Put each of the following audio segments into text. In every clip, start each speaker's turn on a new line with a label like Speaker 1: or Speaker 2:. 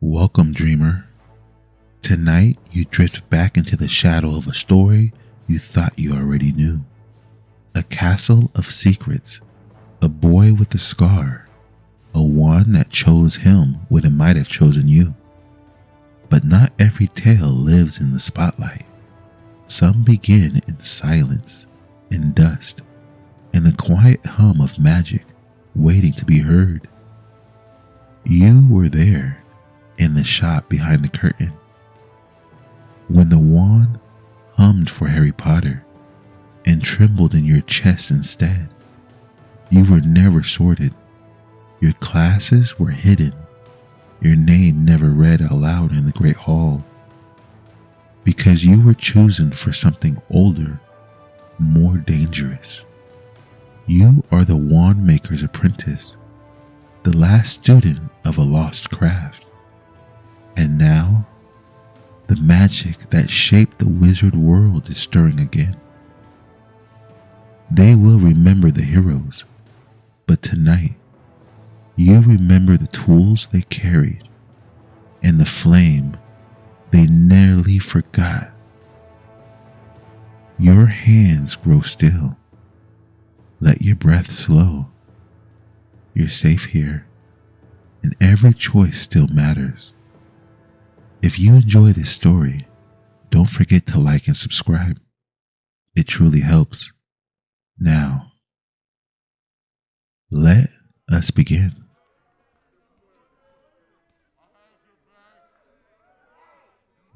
Speaker 1: Welcome, dreamer. Tonight, you drift back into the shadow of a story you thought you already knew. A castle of secrets, a boy with a scar, a wand that chose him when it might have chosen you. But not every tale lives in the spotlight. Some begin in silence, in dust, in the quiet hum of magic waiting to be heard. You were there, in the shop behind the curtain, when the wand hummed for Harry Potter and trembled in your chest instead. You were never sorted. Your classes were hidden. Your name never read aloud in the Great Hall. Because you were chosen for something older, more dangerous. You are the Wandmakers' apprentice, the last student of a lost craft. And now, the magic that shaped the wizard world is stirring again. They will remember the heroes, but tonight, you remember the tools they carried and the flame they nearly forgot. Your hands grow still. Let your breath slow. You're safe here, and every choice still matters. If you enjoy this story, don't forget to like and subscribe. It truly helps. Now, let us begin.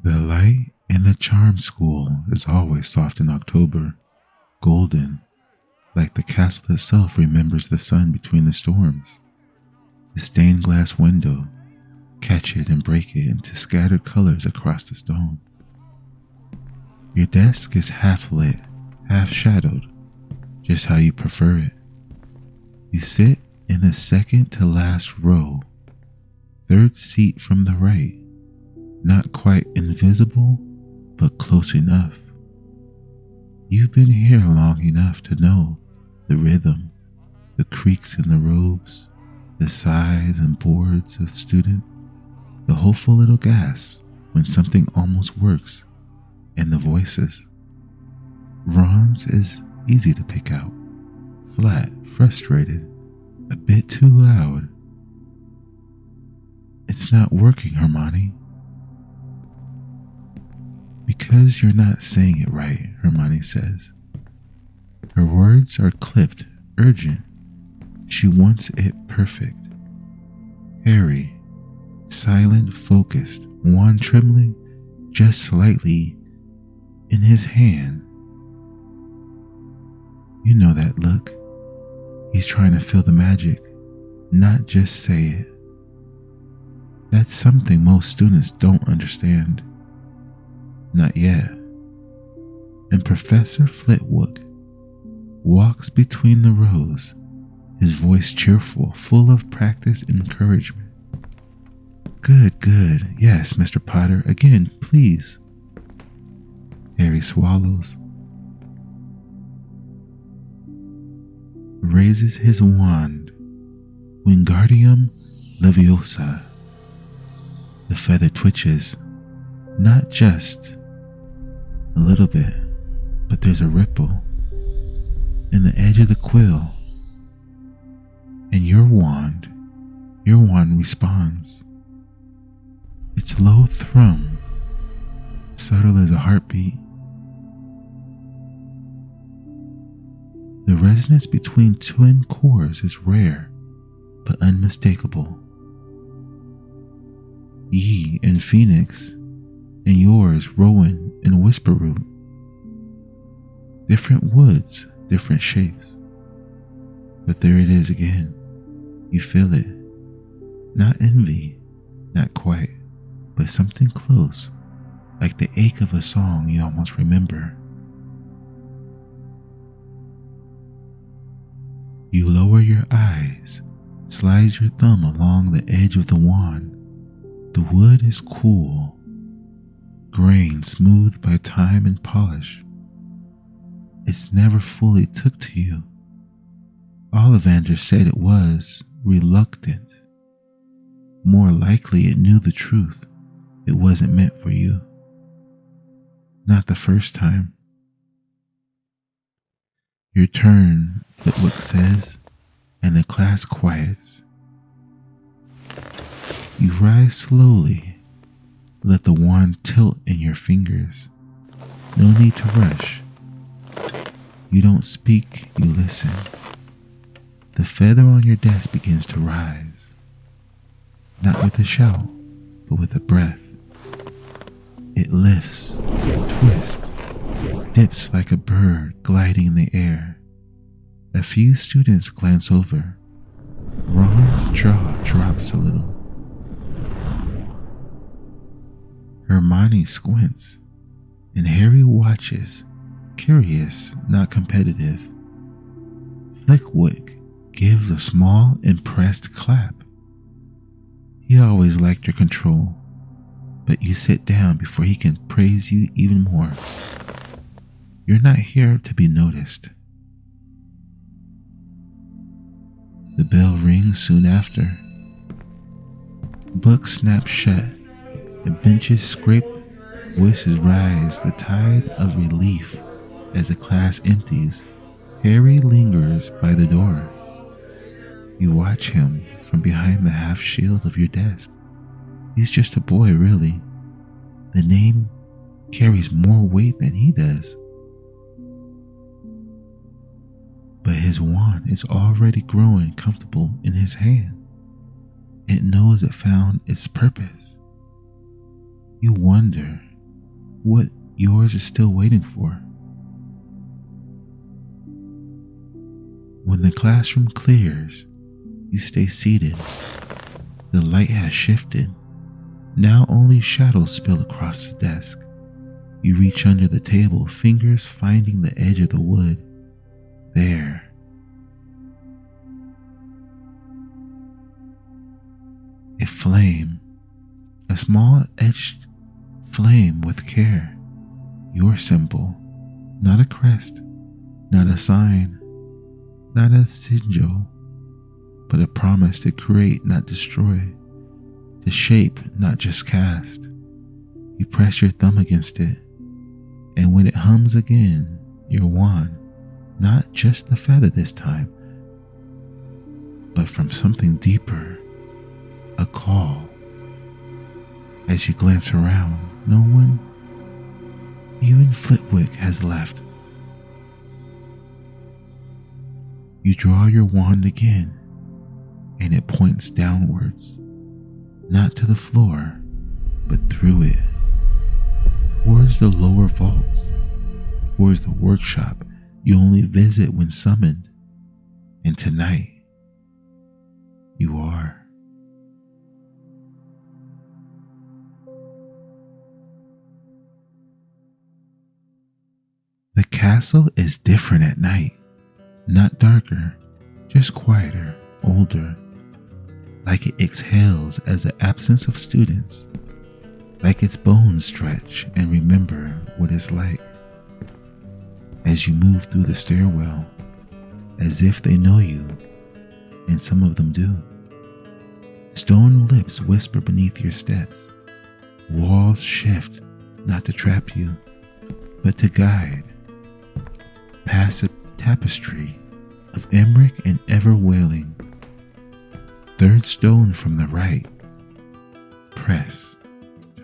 Speaker 1: The light in the charm school is always soft in October, golden, like the castle itself remembers the sun between the storms. The stained glass window, catch it and break it into scattered colors across the stone. Your desk is half lit, half shadowed, just how you prefer it. You sit in the second to last row, third seat from the right, not quite invisible, but close enough. You've been here long enough to know the rhythm, the creaks in the robes, the sighs and boards of student, the hopeful little gasps when something almost works, and the voices. Ron's is easy to pick out, flat, frustrated, a bit too loud. It's not working, Hermione. Because you're not saying it right, Hermione says. Her words are clipped, urgent. She wants it perfect. Harry, silent, focused, wand trembling just slightly in his hand. You know that look. He's trying to feel the magic, not just say it. That's something most students don't understand. Not yet. And Professor Flitwick walks between the rows, his voice cheerful, full of practiced encouragement. Good. Yes, Mr. Potter. Again, please. Harry swallows, raises his wand. Wingardium Leviosa. The feather twitches, not just a little bit, but there's a ripple in the edge of the quill. And your wand responds. Its low thrum, subtle as a heartbeat. The resonance between twin cores is rare, but unmistakable. Ye and Phoenix, and yours, Rowan and Whisperroot. Different woods, different shapes. But there it is again. You feel it. Not envy, not quite, but something close, like the ache of a song you almost remember. You lower your eyes, slide your thumb along the edge of the wand. The wood is cool, grain smoothed by time and polish. It's never fully took to you. Ollivander said it was reluctant. more likely it knew the truth. It wasn't meant for you. Not the first time. Your turn, Flitwick says, and the class quiets. You rise slowly. Let the wand tilt in your fingers. No need to rush. You don't speak, you listen. The feather on your desk begins to rise. Not with a shout, but with a breath. It lifts, twists, dips like a bird gliding in the air. A few students glance over. Ron's jaw drops a little. Hermione squints, and Harry watches, curious, not competitive. Flitwick gives a small, impressed clap. He always liked your control, but you sit down before he can praise you even more. You're not here to be noticed. The bell rings soon after. Books snap shut, and benches scrape, voices rise, the tide of relief as the class empties. Harry lingers by the door. You watch him from behind the half shield of your desk. He's just a boy, really. The name carries more weight than he does. But his wand is already growing comfortable in his hand. It knows it found its purpose. You wonder what yours is still waiting for. When the classroom clears, you stay seated. The light has shifted. Now only shadows spill across the desk. You reach under the table, fingers finding the edge of the wood. There. A flame. A small etched flame with care. Your symbol. Not a crest. Not a sign. Not a sigil. But a promise to create, not destroy. To shape, not just cast. You press your thumb against it. And when it hums again, your wand, not just the feather this time, but from something deeper, a call. As you glance around, no one, even Flitwick, has left. You draw your wand again, and it points downwards, not to the floor, but through it, towards the lower vaults, towards the workshop you only visit when summoned. And tonight, you are. The castle is different at night. Not darker, just quieter, older. Like it exhales as the absence of students. Like its bones stretch and remember what it's like. As you move through the stairwell, as if they know you, and some of them do. Stone lips whisper beneath your steps. Walls shift, not to trap you, but to guide. Past a tapestry of Emmerich and ever wailing. Third stone from the right. Press.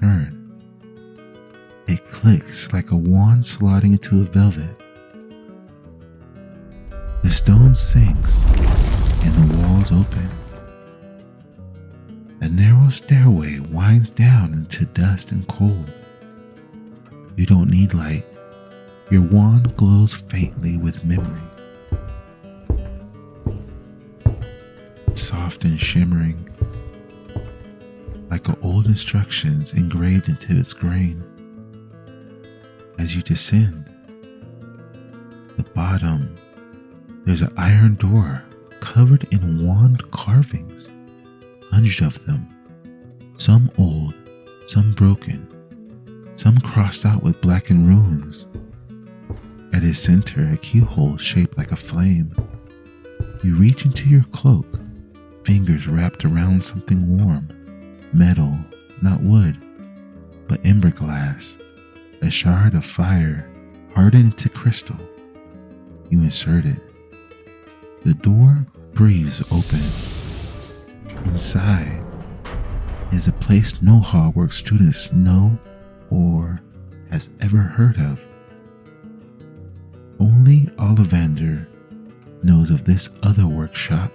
Speaker 1: Turn. It clicks like a wand sliding into a velvet. The stone sinks and the walls open. A narrow stairway winds down into dust and cold. You don't need light. Your wand glows faintly with memory. Soft and shimmering, like old instructions engraved into its grain. As you descend, the bottom, there's an iron door covered in wand carvings, hundreds of them, some old, some broken, some crossed out with blackened runes. At its center, a keyhole shaped like a flame. You reach into your cloak, fingers wrapped around something warm. Metal, not wood, but ember glass, a shard of fire hardened into crystal. You insert it. The door breathes open. Inside is a place no Hogwarts students know or has ever heard of. Only Ollivander knows of this other workshop.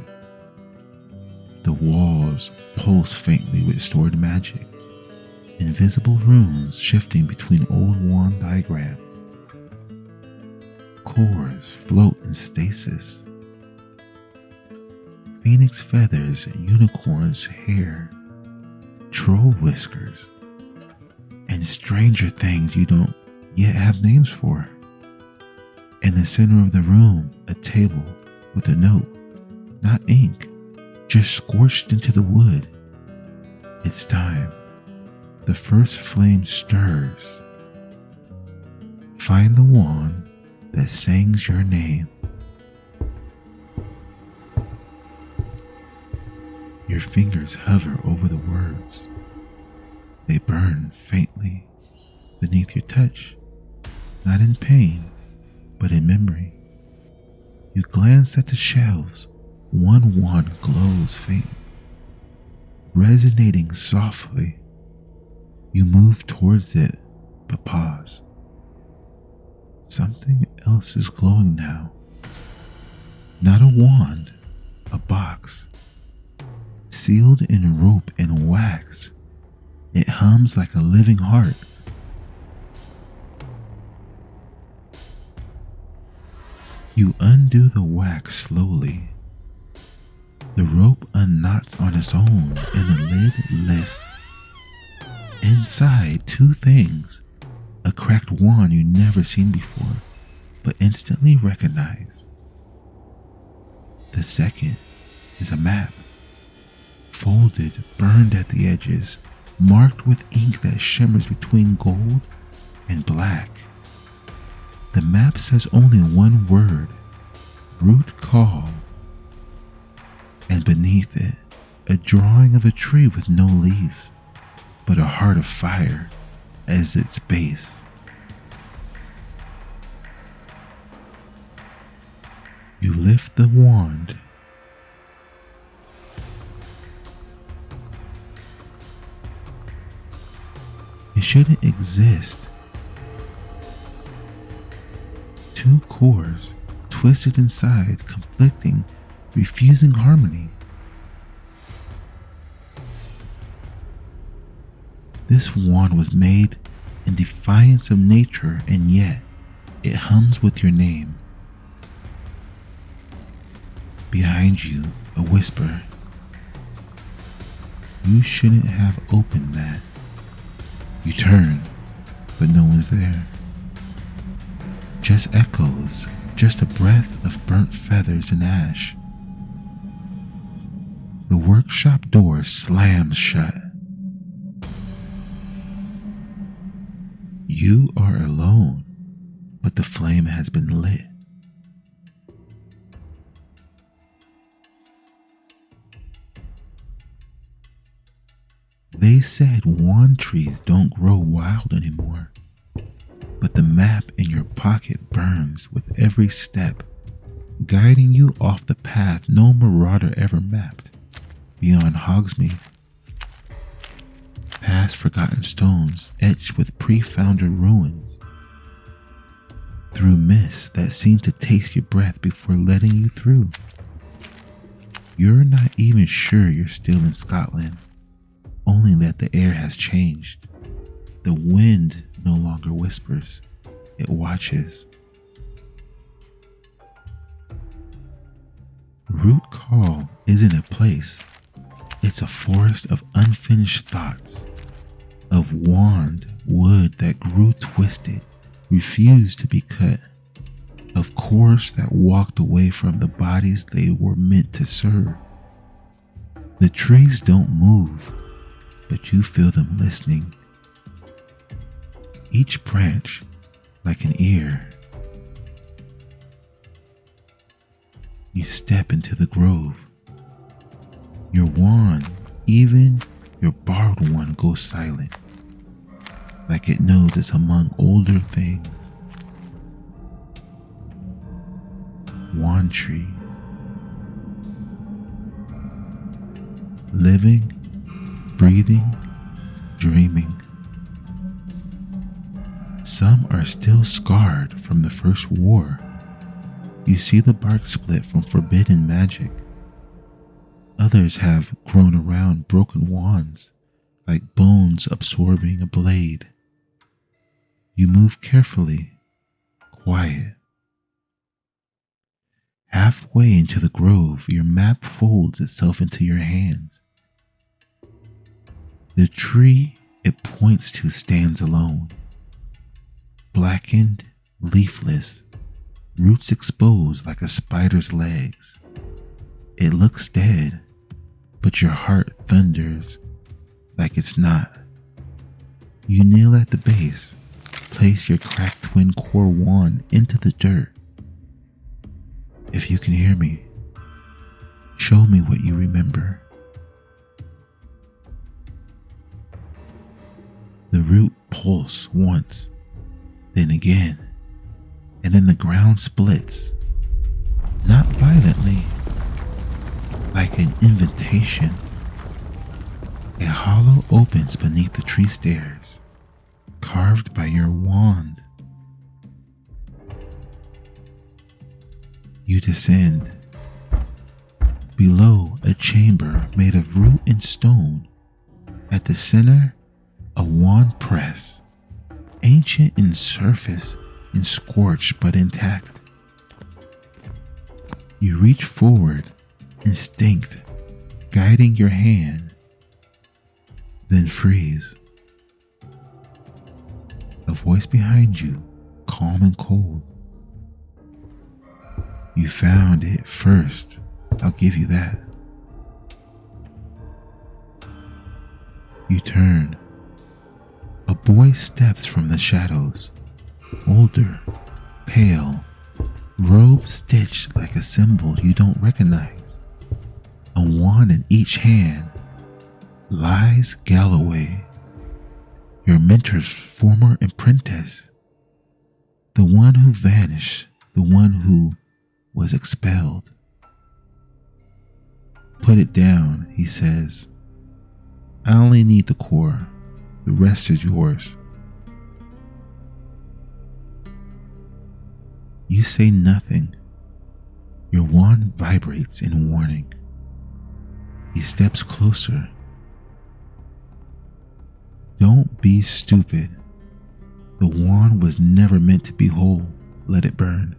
Speaker 1: The walls pulse faintly with stored magic, invisible runes shifting between old wand diagrams. Cores float in stasis. Phoenix feathers, unicorn's hair, troll whiskers, and stranger things you don't yet have names for. In the center of the room, a table with a note, not ink, just scorched into the wood. It's time. The first flame stirs. Find the wand that sings your name. Your fingers hover over the words. They burn faintly beneath your touch, not in pain, but in memory. You glance at the shelves. One wand glows faint, resonating softly. You move towards it, but pause. Something else is glowing now. Not a wand, a box, sealed in rope and wax. It hums like a living heart. You undo the wax slowly. The rope unknots on its own and the lid lifts. Inside, two things. A cracked wand you've never seen before, but instantly recognize. The second is a map. Folded, burned at the edges, marked with ink that shimmers between gold and black. The map says only one word, Root Call. And beneath it, a drawing of a tree with no leaves, but a heart of fire as its base. You lift the wand. It shouldn't exist. Two cores twisted inside, conflicting, refusing harmony. This wand was made in defiance of nature, and yet it hums with your name. Behind you, a whisper. You shouldn't have opened that. You turn, but no one's there. Just echoes, just a breath of burnt feathers and ash. The workshop door slams shut. You are alone, but the flame has been lit. They said wand trees don't grow wild anymore, but the map in your pocket burns with every step, guiding you off the path no marauder ever mapped, beyond Hogsmeade. Past forgotten stones etched with pre-founded ruins, through mists that seem to taste your breath before letting you through. You're not even sure you're still in Scotland, only that the air has changed. The wind no longer whispers, it watches. Root Call isn't a place, it's a forest of unfinished thoughts, of wand wood that grew twisted, refused to be cut, of cores that walked away from the bodies they were meant to serve. The trees don't move, but you feel them listening. Each branch like an ear. You step into the grove. Your wand, even Your borrowed one goes silent, like it knows it's among older things. Wand trees. Living, breathing, dreaming. Some are still scarred from the first war. You see the bark split from forbidden magic. Others have grown around broken wands, like bones absorbing a blade. You move carefully, quiet. Halfway into the grove, your map folds itself into your hands. The tree it points to stands alone, blackened, leafless, roots exposed like a spider's legs. It looks dead, but your heart thunders like it's not. You kneel at the base, place your cracked twin core wand into the dirt. If you can hear me, show me what you remember. The root pulse once, then again, and then the ground splits, not violently, like an invitation. A hollow opens beneath the tree stairs, carved by your wand. You descend. Below, a chamber made of root and stone. At the center, a wand press, ancient in surface and scorched but intact. You reach forward, instinct guiding your hand, then freeze. A voice behind you, calm and cold. You found it first, I'll give you that. You turn. A boy steps from the shadows, older, pale, robe stitched like a symbol you don't recognize. A wand in each hand. Lies Galloway, your mentor's former apprentice. The one who vanished, the one who was expelled. Put it down, he says. I only need the core. The rest is yours. You say nothing. Your wand vibrates in warning. He steps closer. Don't be stupid. The wand was never meant to be whole. Let it burn.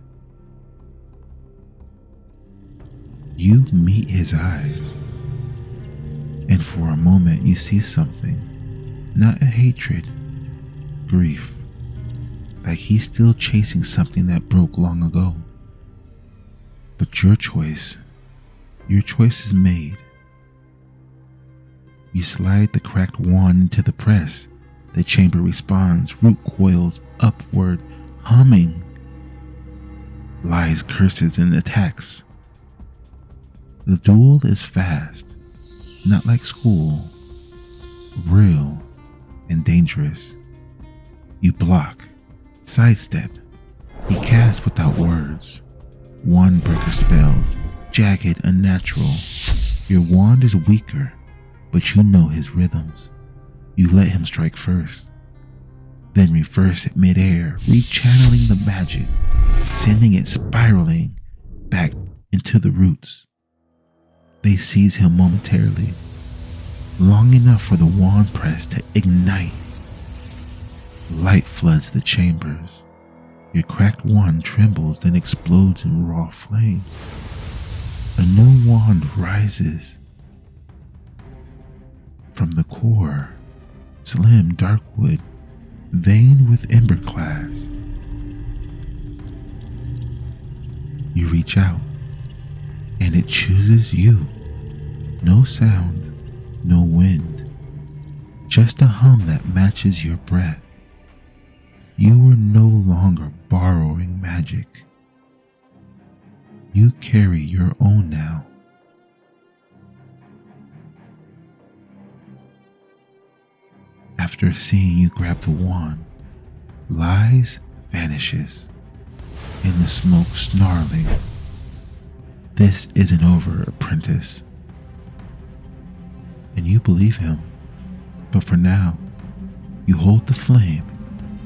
Speaker 1: You meet his eyes, and for a moment you see something. Not a hatred, grief, like he's still chasing something that broke long ago. But your choice is made. You slide the cracked wand into the press. The chamber responds, root coils upward, humming. Lies, curses, and attacks. The duel is fast, not like school, real and dangerous. You block, sidestep. He casts without words. Wand breaker spells, jagged, unnatural. Your wand is weaker, but you know his rhythms. You let him strike first, then reverse it midair, rechanneling the magic, sending it spiraling back into the roots. They seize him momentarily, long enough for the wand press to ignite. Light floods the chambers. Your cracked wand trembles, then explodes in raw flames. A new wand rises. From the core, slim dark wood, veined with ember class. You reach out, and it chooses you. No sound, no wind, just a hum that matches your breath. You are no longer borrowing magic. You carry your own now. After seeing you grab the wand, Lies vanishes, in the smoke snarling. This isn't over, Apprentice. And you believe him, but for now, you hold the flame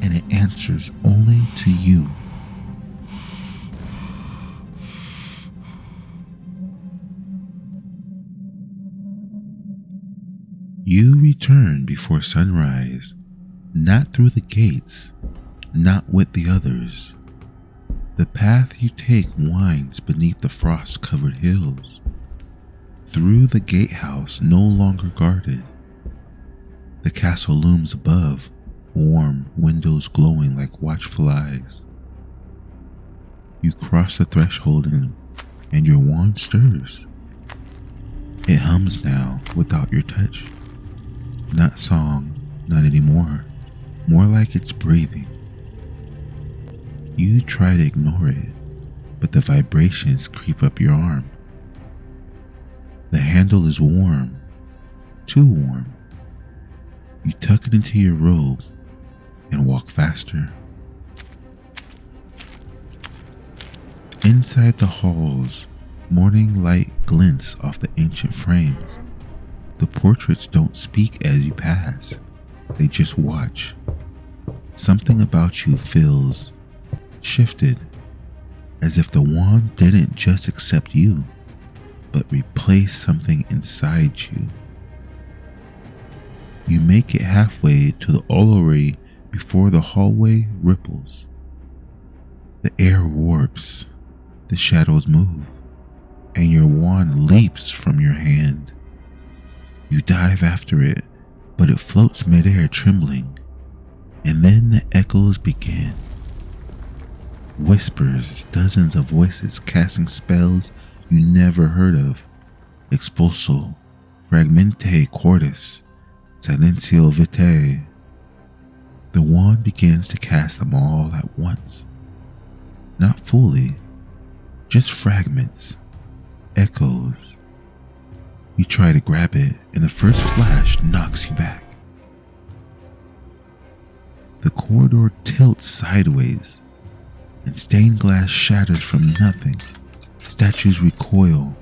Speaker 1: and it answers only to you. You return before sunrise, not through the gates, not with the others. The path you take winds beneath the frost-covered hills, through the gatehouse no longer guarded. The castle looms above, warm windows glowing like watchful eyes. You cross the threshold and your wand stirs. It hums now without your touch. Not song, not anymore. More like it's breathing. You try to ignore it, but the vibrations creep up your arm. The handle is warm, too warm. You tuck it into your robe and walk faster. Inside the halls, morning light glints off the ancient frames. The portraits don't speak as you pass, they just watch. Something about you feels shifted, as if the wand didn't just accept you, but replace something inside you. You make it halfway to the orrery before the hallway ripples. The air warps, the shadows move, and your wand leaps from your hand. You dive after it, but it floats midair trembling, and then the echoes begin. Whispers, dozens of voices casting spells you never heard of. Expulso, fragmente cordis, silencio vitae. The wand begins to cast them all at once. Not fully, just fragments, echoes. You try to grab it, and the first flash knocks you back. The corridor tilts sideways, and stained glass shatters from nothing. Statues recoil.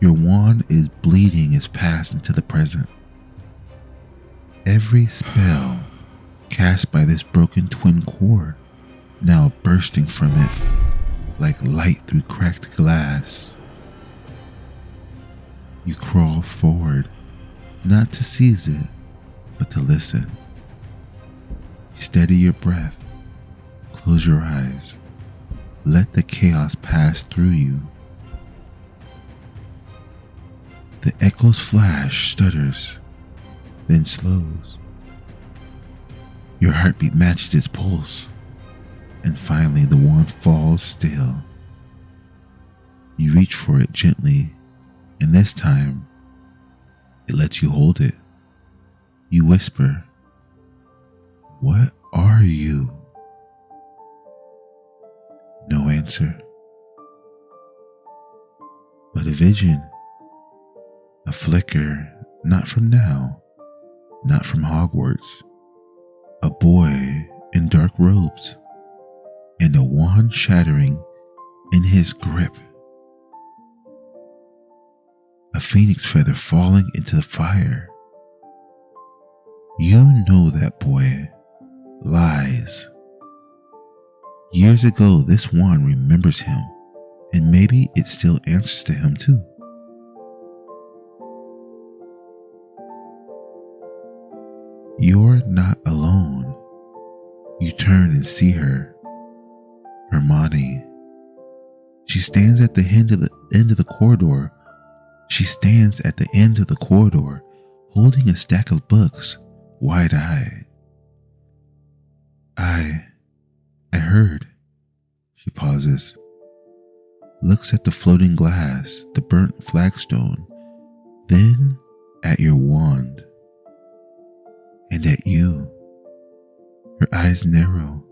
Speaker 1: Your wand is bleeding as passed into the present. Every spell cast by this broken twin core now bursting from it like light through cracked glass. You crawl forward, not to seize it, but to listen. You steady your breath, close your eyes, let the chaos pass through you. The echo's flash stutters, then slows. Your heartbeat matches its pulse, and finally the wand falls still. You reach for it gently, and this time, it lets you hold it. You whisper, "What are you?" No answer. But a vision. A flicker, not from now, not from Hogwarts. A boy in dark robes, and a wand shattering in his grip. A phoenix feather falling into the fire. You know that boy. Lies. Years ago, this wand remembers him, and maybe it still answers to him too. You're not alone. You turn and see her, Hermione. She stands at the end of the corridor. She stands at the end of the corridor, holding a stack of books, wide-eyed. I heard. She pauses, looks at the floating glass, the burnt flagstone, then at your wand, and at you. Her eyes narrow.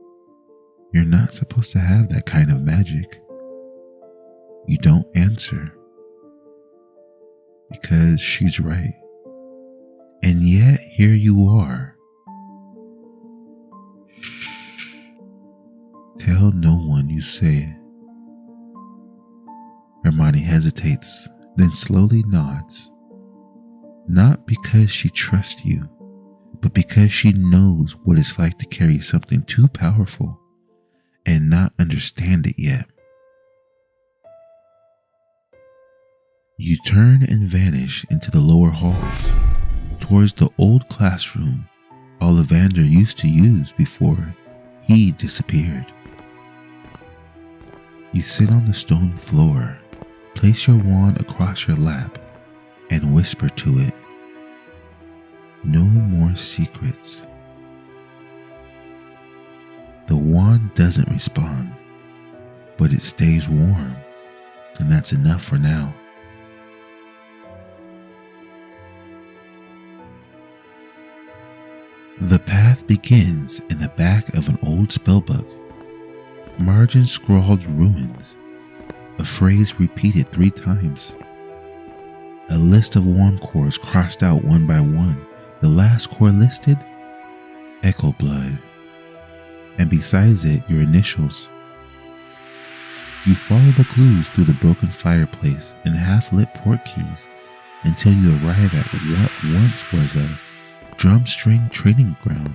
Speaker 1: You're not supposed to have that kind of magic. You don't answer, because she's right. And yet here you are, say. Hermione hesitates, then slowly nods. Not because she trusts you, but because she knows what it's like to carry something too powerful and not understand it yet. You turn and vanish into the lower halls, towards the old classroom Ollivander used to use before he disappeared. You sit on the stone floor, place your wand across your lap, and whisper to it, "No more secrets." The wand doesn't respond, but it stays warm, and that's enough for now. The path begins in the back of an old spellbook. Margin scrawled ruins, a phrase repeated 3 times. A list of wand cores crossed out one by one. The last core listed, Echo Blood, and besides it, your initials. You follow the clues through the broken fireplace and half-lit port keys until you arrive at what once was a drumstring training ground.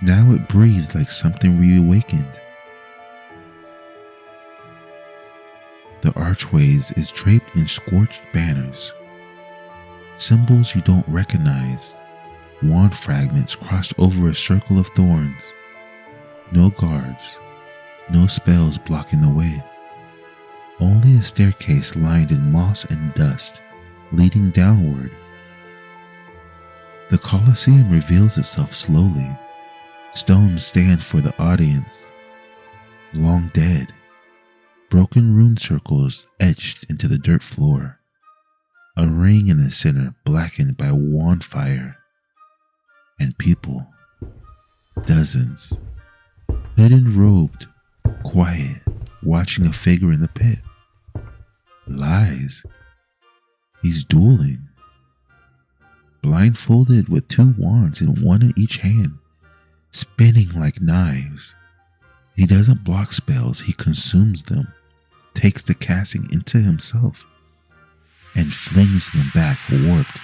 Speaker 1: Now it breathes like something reawakened. The archways is draped in scorched banners, symbols you don't recognize, wand fragments crossed over a circle of thorns. No guards, no spells blocking the way. Only a staircase lined in moss and dust, leading downward. The Colosseum reveals itself slowly. Stones stand for the audience, long dead. Broken rune circles etched into the dirt floor. A ring in the center blackened by wand fire. And people, dozens, hidden robed, quiet, watching a figure in the pit. Lies. He's dueling. Blindfolded with 2 wands and one in each hand, spinning like knives. He doesn't block spells, he consumes them, takes the casting into himself, and flings them back warped.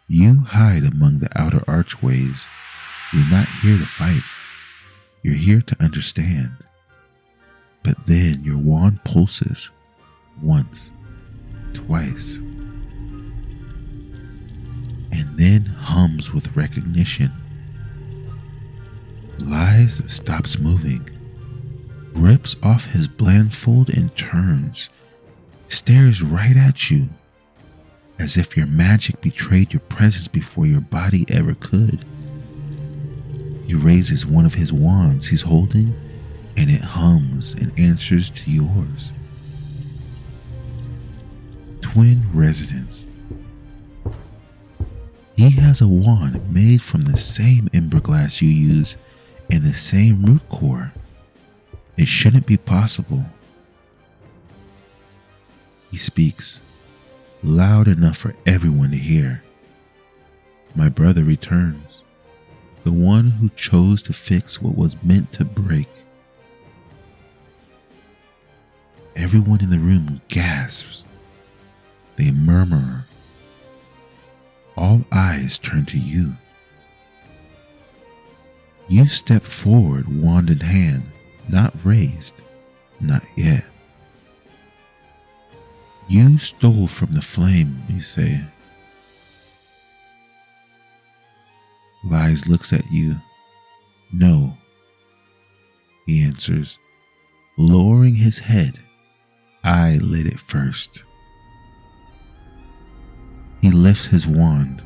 Speaker 1: You hide among the outer archways. You're not here to fight. You're here to understand. But then your wand pulses. Once, twice. And then hums with recognition. Lies stops moving, rips off his blindfold and turns, stares right at you, as if your magic betrayed your presence before your body ever could. He raises one of his wands he's holding, and it hums and answers to yours. Twin residents. He has a wand made from the same ember glass you use and the same root core. It shouldn't be possible. He speaks, loud enough for everyone to hear. My brother returns, the one who chose to fix what was meant to break. Everyone in the room gasps. They murmur. All eyes turn to you. You step forward, wand in hand, not raised, not yet. You stole from the flame, you say. Lies looks at you. No, he answers, lowering his head. I lit it first. He lifts his wand,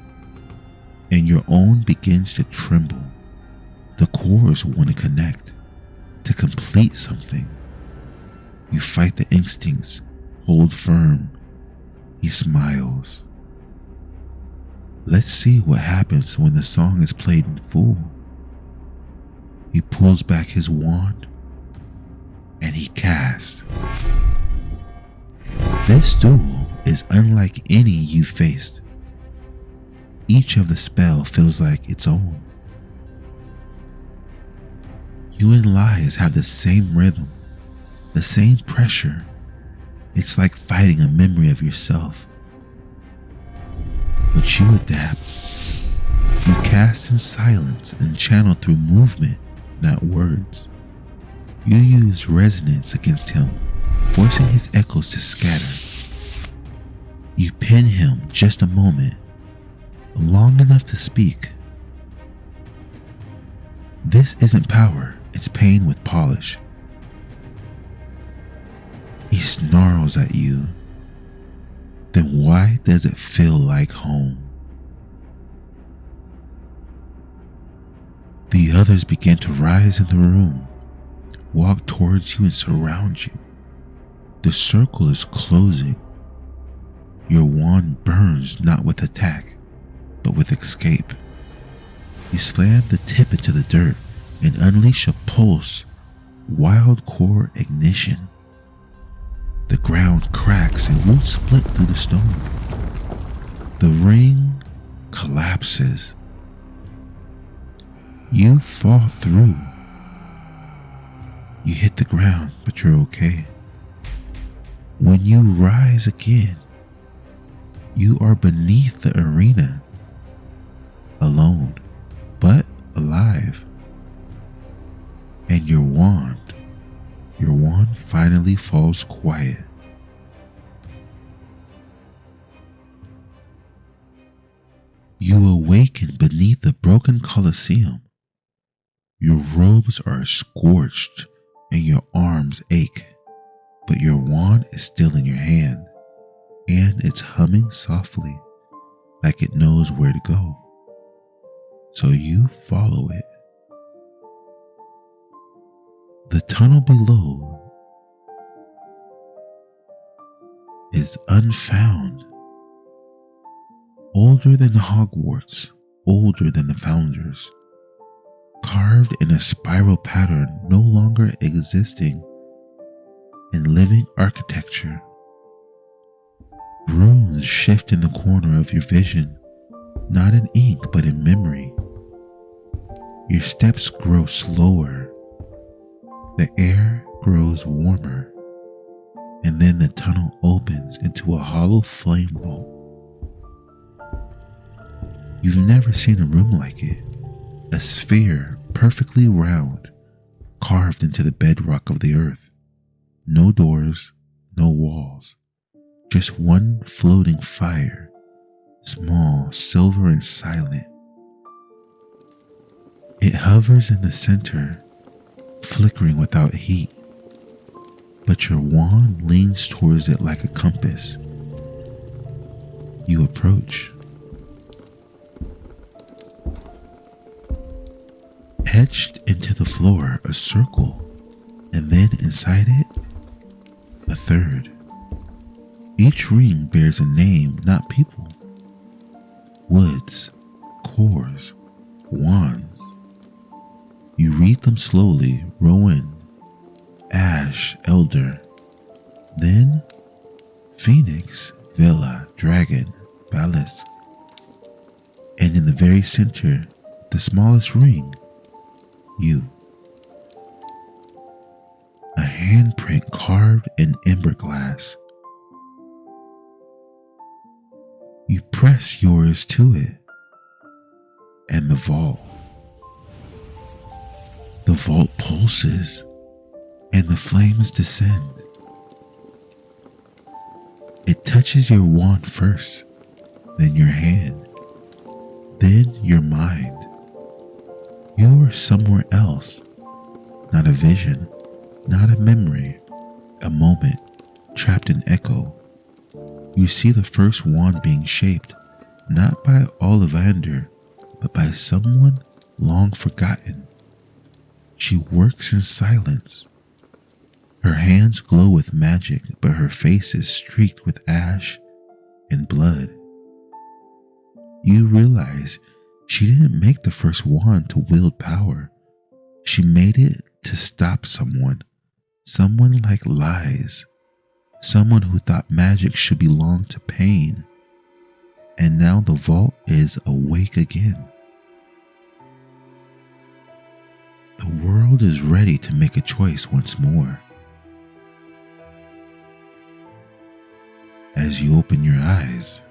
Speaker 1: and your own begins to tremble. The cores want to connect, to complete something. You fight the instincts, hold firm. He smiles. Let's see what happens when the song is played in full. He pulls back his wand, and he casts. This duel is unlike any you faced. Each of the spell feels like its own. You and lies have the same rhythm, the same pressure. It's like fighting a memory of yourself. But you adapt. You cast in silence and channel through movement, not words. You use resonance against him, forcing his echoes to scatter. You pin him just a moment, long enough to speak. This isn't power, it's pain with polish. He snarls at you. Then why does it feel like home? The others begin to rise in the room, walk towards you and surround you. The circle is closing. Your wand burns not with attack, but with escape. You slam the tip into the dirt and unleash a pulse, wild core ignition. The ground cracks and roots split through the stone. The ring collapses. You fall through. You hit the ground, but you're okay. When you rise again, you are beneath the arena, alone, but alive. And your wand finally falls quiet. You awaken beneath the broken Colosseum. Your robes are scorched and your arms ache, but your wand is still in your hand, and it's humming softly, like it knows where to go. So you follow it. The tunnel below is unfound, older than Hogwarts, older than the founders, carved in a spiral pattern no longer existing in living architecture. Runes shift in the corner of your vision, not in ink but in memory. Your steps grow slower, the air grows warmer, and then the tunnel opens into a hollow flame vault. You've never seen a room like it, a sphere perfectly round, carved into the bedrock of the earth. No doors, no walls, just one floating fire, small, silver, and silent. It hovers in the center, flickering without heat, but your wand leans towards it like a compass. You approach. Etched into the floor, a circle, and then inside it, a third. Each ring bears a name, not people. Woods, cores, wands. You read them slowly: Rowan, Ash, Elder. Then Phoenix, Villa, Dragon, Ballast. And in the very center, the smallest ring, you. A handprint carved in ember glass. You press yours to it, and the vault pulses, and the flames descend. It touches your wand first, then your hand, then your mind. You are somewhere else, not a vision, not a memory, a moment trapped in echo. You see the first wand being shaped, not by Ollivander, but by someone long forgotten. She works in silence. Her hands glow with magic, but her face is streaked with ash and blood. You realize she didn't make the first wand to wield power. She made it to stop someone like Lies, someone who thought magic should belong to pain. And now the vault is awake again. The world is ready to make a choice once more. As you open your eyes,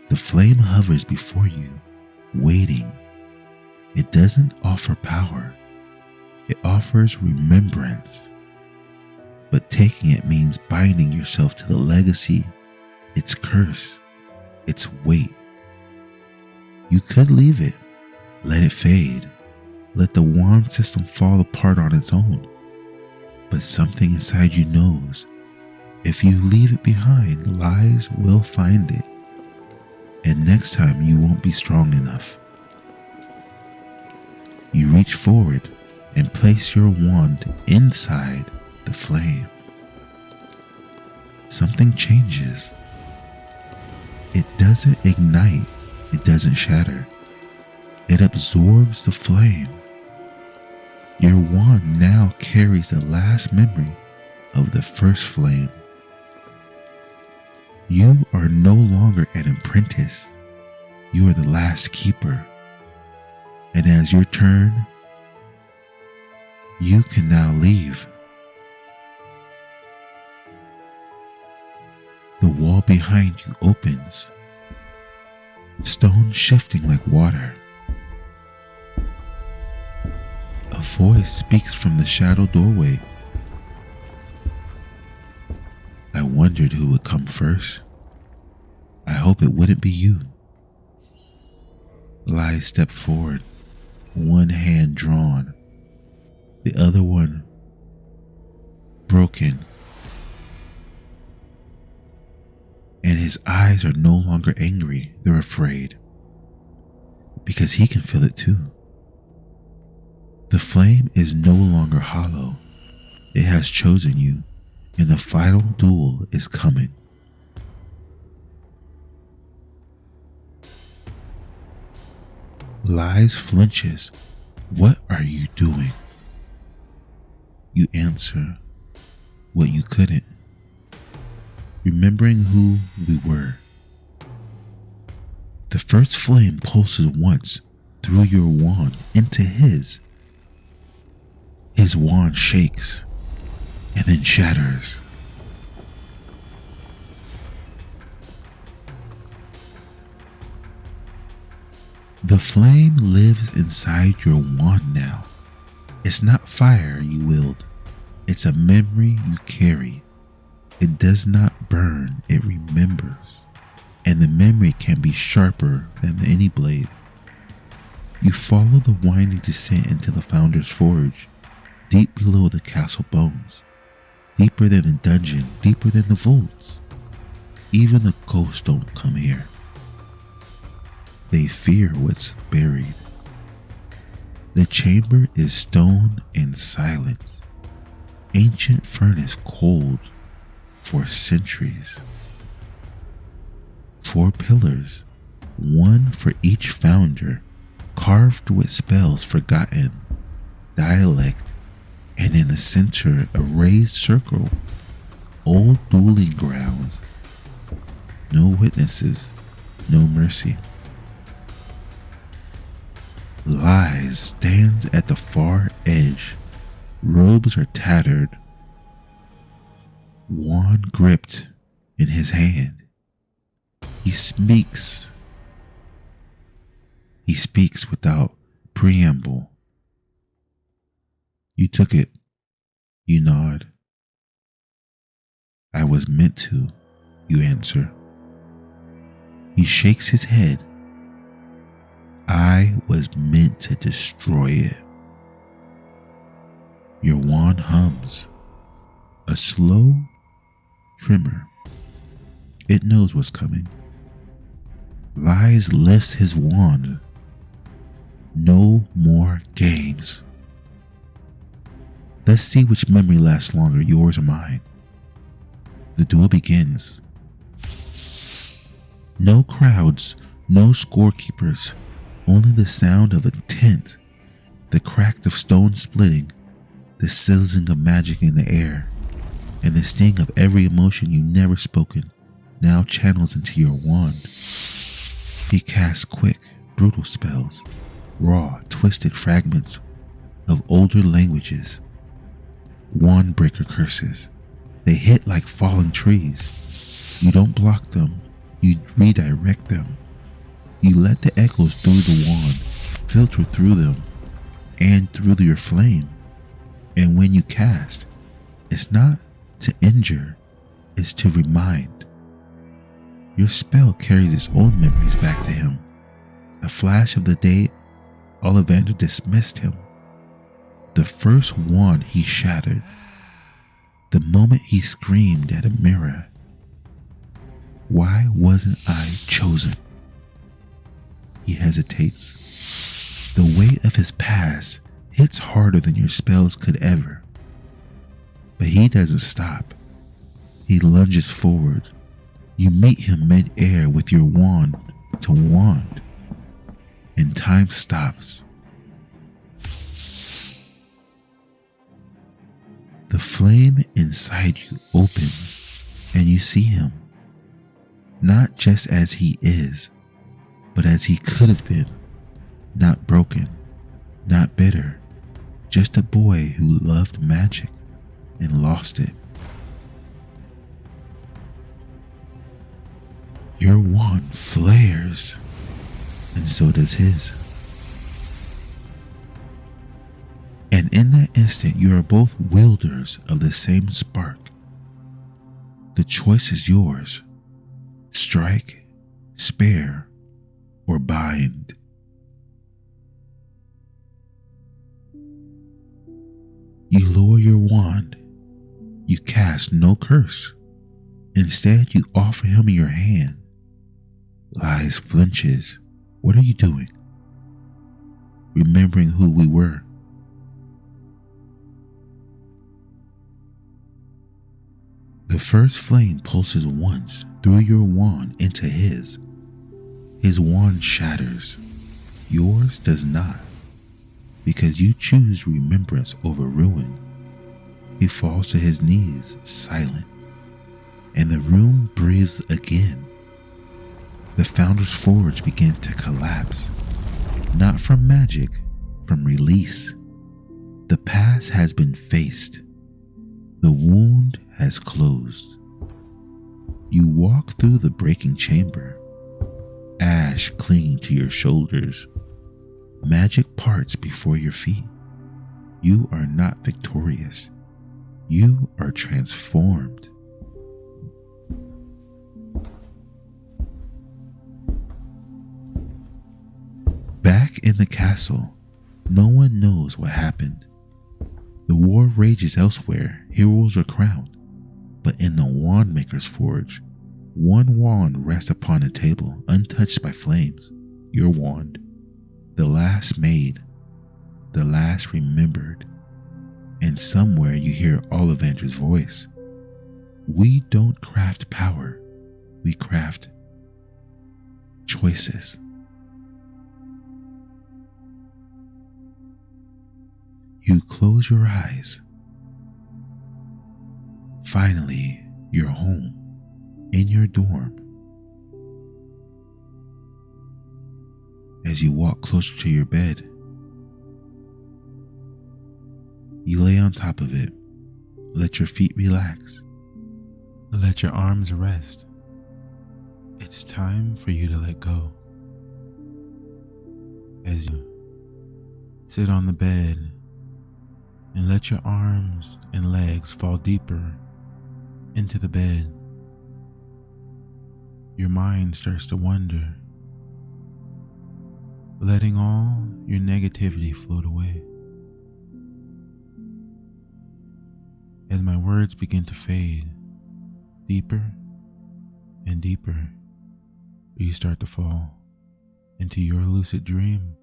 Speaker 1: the flame hovers before you, waiting. It doesn't offer power. It offers remembrance. But taking it means binding yourself to the legacy, its curse, its weight. You could leave it, let it fade, let the wand system fall apart on its own. But something inside you knows, if you leave it behind, lies will find it. And next time you won't be strong enough. You reach forward and place your wand inside the flame. Something changes. It doesn't ignite. It doesn't shatter. It absorbs the flame. Your wand now carries the last memory of the first flame. You are no longer an apprentice. You are the last keeper. And as your turn, you can now leave. The wall behind you opens, stone shifting like water. A voice speaks from the shadow doorway. I wondered who would come first. I hope it wouldn't be you. Lai stepped forward, one hand drawn, the other one broken. And his eyes are no longer angry, they're afraid. Because he can feel it too. The flame is no longer hollow. It has chosen you, and the final duel is coming. Lies flinches. What are you doing? You answer what you couldn't. Remembering who we were. The first flame pulses once through your wand into his. His wand shakes and then shatters. The flame lives inside your wand now. It's not fire you wield. It's a memory you carry. It does not burn, it remembers. And the memory can be sharper than any blade. You follow the winding descent into the Founder's Forge, deep below the castle bones, deeper than the dungeon, deeper than the vaults. Even the ghosts don't come here. They fear what's buried. The chamber is stone and silent, ancient furnace cold for centuries. 4 pillars, one for each founder, carved with spells forgotten, dialect, and in the center a raised circle, old dueling grounds. No witnesses, no mercy. Lies stands at the far edge. Robes are tattered, wand gripped in his hand. He speaks. He speaks without preamble. You took it. You nod. I was meant to, you answer. He shakes his head. I was meant to destroy it. Your wand hums, a slow tremor. It knows what's coming. Lies lifts his wand. No more games. Let's see which memory lasts longer, yours or mine. The duel begins. No crowds, no scorekeepers. Only the sound of intent, the crack of stone splitting, the sizzling of magic in the air, and the sting of every emotion you never spoken now channels into your wand. He casts quick, brutal spells, raw, twisted fragments of older languages, wand breaker curses. They hit like falling trees. You don't block them, you redirect them. You let the echoes through the wand filter through them and through your flame. And when you cast, it's not to injure, it's to remind. Your spell carries its own memories back to him. A flash of the day Ollivander dismissed him. The first wand he shattered. The moment he screamed at a mirror. Why wasn't I chosen? He hesitates. The weight of his past hits harder than your spells could ever. But he doesn't stop. He lunges forward. You meet him mid-air with your wand to wand, and time stops. The flame inside you opens, and you see him, not just as he is, but as he could have been, not broken, not bitter, just a boy who loved magic and lost it. Your wand flares, and so does his. And in that instant, you are both wielders of the same spark. The choice is yours. Strike, spare, or bind. You lower your wand. You cast no curse. Instead, you offer him your hand. Lies flinches. What are you doing? Remembering who we were. The first flame pulses once through your wand into his. His wand shatters. Yours does not, because you choose remembrance over ruin. He falls to his knees, silent, and the room breathes again. The Founder's Forge begins to collapse, not from magic, from release. The past has been faced. The wound has closed. You walk through the breaking chamber, ash clinging to your shoulders, magic parts before your feet. You are not victorious. You are transformed. Back in the castle, no one knows what happened. The war rages elsewhere, heroes are crowned, but in the Wandmakers' Forge, one wand rests upon a table untouched by flames, your wand, the last made, the last remembered, and somewhere you hear Ollivander's voice. We don't craft power, we craft choices. You close your eyes. Finally, you're home, in your dorm. As you walk closer to your bed, you lay on top of it. Let your feet relax. Let your arms rest. It's time for you to let go. As you sit on the bed and let your arms and legs fall deeper into the bed, your mind starts to wander, letting all your negativity float away. As my words begin to fade, deeper and deeper, you start to fall into your lucid dream.